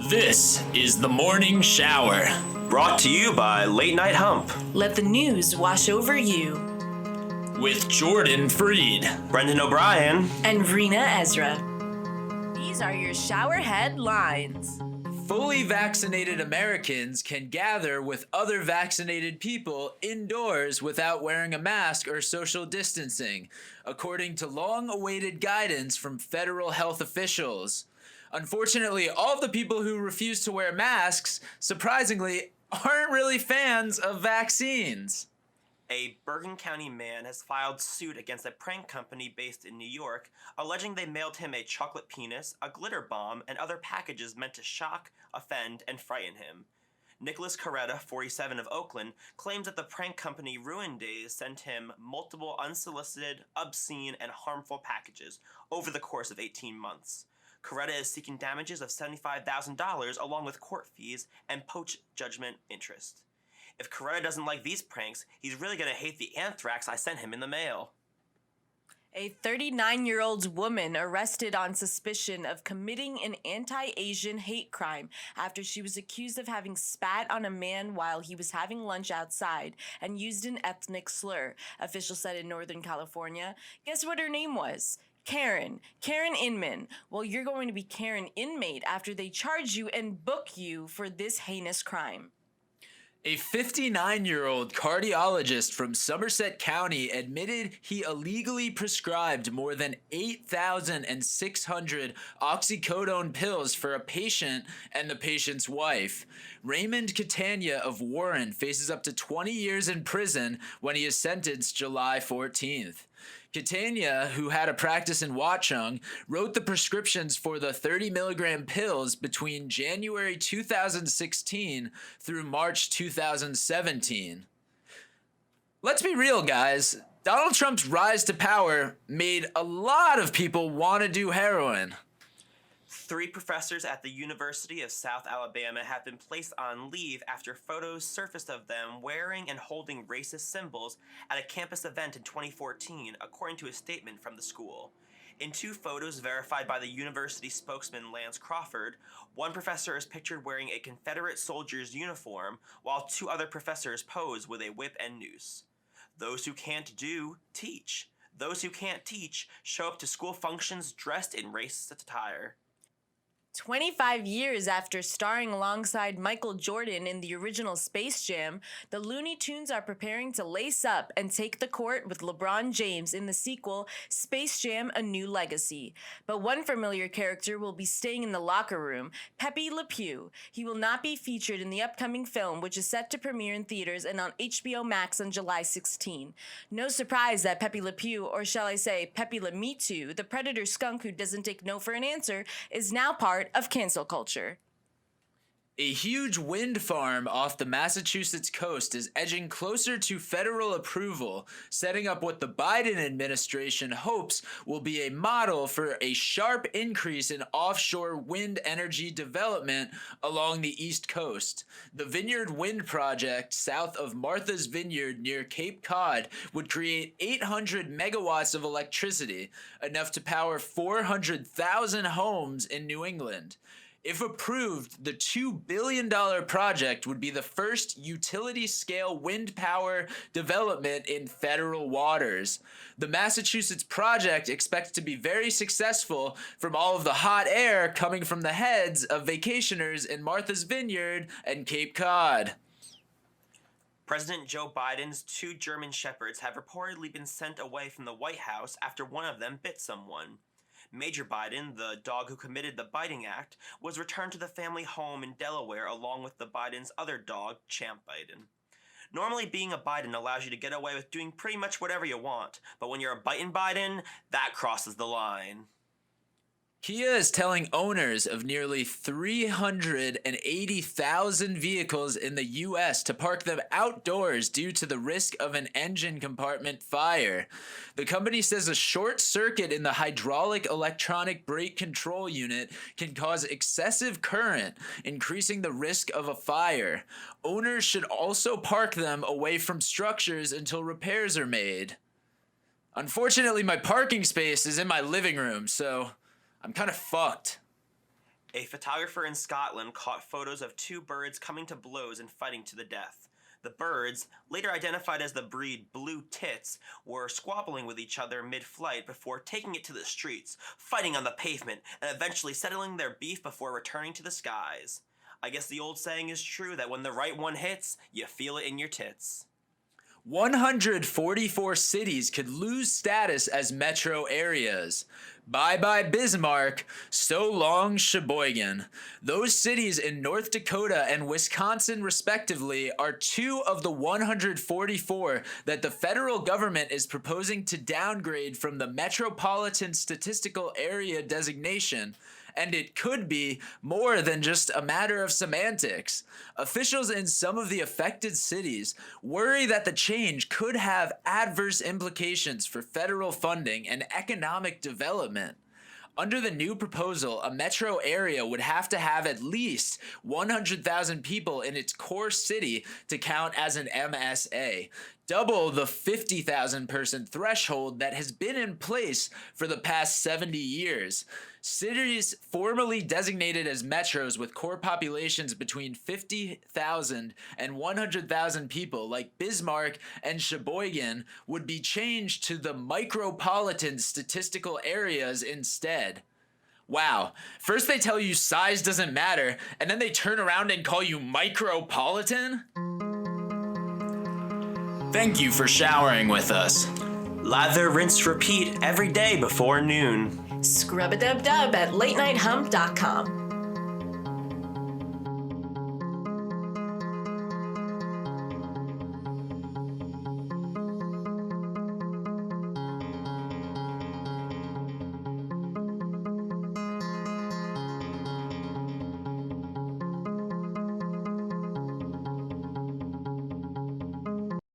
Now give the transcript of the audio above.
This is the Morning Shower. Brought to you by Late Night Hump. Let the news wash over you. With Jordan Freed, Brendan O'Brien, and Reena Ezra. These are your ShowerHead Lines. Fully vaccinated Americans can gather with other vaccinated people indoors without wearing a mask or social distancing, according to long-awaited guidance from federal health officials. Unfortunately, all of the people who refuse to wear masks, surprisingly, aren't really fans of vaccines. A Bergen County man has filed suit against a prank company based in New York, alleging they mailed him a chocolate penis, a glitter bomb, and other packages meant to shock, offend, and frighten him. Nicholas Coretta, 47 of Oakland, claims that the prank company Ruin Days sent him multiple unsolicited, obscene, and harmful packages over the course of 18 months. Coretta is seeking damages of $75,000 along with court fees and post-judgment interest. If Coretta doesn't like these pranks, he's really going to hate the anthrax I sent him in the mail. A 39-year-old woman arrested on suspicion of committing an anti-Asian hate crime after she was accused of having spat on a man while he was having lunch outside and used an ethnic slur, officials said in Northern California. Guess what her name was? Karen Inman. Well, you're going to be Karen Inmate after they charge you and book you for this heinous crime. A 59-year-old cardiologist from Somerset County admitted he illegally prescribed more than 8,600 oxycodone pills for a patient and the patient's wife. Raymond Catania of Warren faces up to 20 years in prison when he is sentenced July 14th. Catania, who had a practice in Watchung, wrote the prescriptions for the 30-milligram pills between January 2016 through March 2017. Let's be real, guys. Donald Trump's rise to power made a lot of people want to do heroin. 3 professors at the University of South Alabama have been placed on leave after photos surfaced of them wearing and holding racist symbols at a campus event in 2014, according to a statement from the school. In 2 photos verified by the university spokesman Lance Crawford, one professor is pictured wearing a Confederate soldier's uniform, while 2 other professors pose with a whip and noose. Those who can't do, teach. Those who can't teach show up to school functions dressed in racist attire. 25 years after starring alongside Michael Jordan in the original Space Jam, the Looney Tunes are preparing to lace up and take the court with LeBron James in the sequel, Space Jam: A New Legacy. But one familiar character will be staying in the locker room, Pepe Le Pew. He will not be featured in the upcoming film, which is set to premiere in theaters and on HBO Max on July 16. No surprise that Pepe Le Pew, or shall I say Pepe Le Me Too, the predator skunk who doesn't take no for an answer, is now part of cancel culture. A huge wind farm off the Massachusetts coast is edging closer to federal approval, setting up what the Biden administration hopes will be a model for a sharp increase in offshore wind energy development along the East Coast. The Vineyard Wind Project south of Martha's Vineyard near Cape Cod would create 800 megawatts of electricity, enough to power 400,000 homes in New England. If approved, the $2 billion project would be the first utility-scale wind power development in federal waters. The Massachusetts project expects to be very successful from all of the hot air coming from the heads of vacationers in Martha's Vineyard and Cape Cod. President Joe Biden's 2 German shepherds have reportedly been sent away from the White House after one of them bit someone. Major Biden, the dog who committed the biting act, was returned to the family home in Delaware along with the Biden's other dog, Champ Biden. Normally, being a Biden allows you to get away with doing pretty much whatever you want, but when you're a biting Biden, that crosses the line. Kia is telling owners of nearly 380,000 vehicles in the U.S. to park them outdoors due to the risk of an engine compartment fire. The company says a short circuit in the hydraulic electronic brake control unit can cause excessive current, increasing the risk of a fire. Owners should also park them away from structures until repairs are made. Unfortunately, my parking space is in my living room, so I'm kind of fucked. A photographer in Scotland caught photos of two birds coming to blows and fighting to the death. The birds, later identified as the breed Blue Tits, were squabbling with each other mid-flight before taking it to the streets, fighting on the pavement, and eventually settling their beef before returning to the skies. I guess the old saying is true that when the right one hits, you feel it in your tits. 144 cities could lose status as metro areas. Bye-bye Bismarck, so long Sheboygan. Those cities in North Dakota and Wisconsin respectively are two of the 144 that the federal government is proposing to downgrade from the Metropolitan Statistical Area designation. And it could be more than just a matter of semantics. Officials in some of the affected cities worry that the change could have adverse implications for federal funding and economic development. Under the new proposal, a metro area would have to have at least 100,000 people in its core city to count as an MSA, double the 50,000 person threshold that has been in place for the past 70 years. Cities formerly designated as metros with core populations between 50,000 and 100,000 people, like Bismarck and Sheboygan, would be changed to the micropolitan statistical areas instead. Wow, first they tell you size doesn't matter, and then they turn around and call you micropolitan? Thank you for showering with us. Lather, rinse, repeat every day before noon. Scrub-a-dub-dub at latenighthump.com.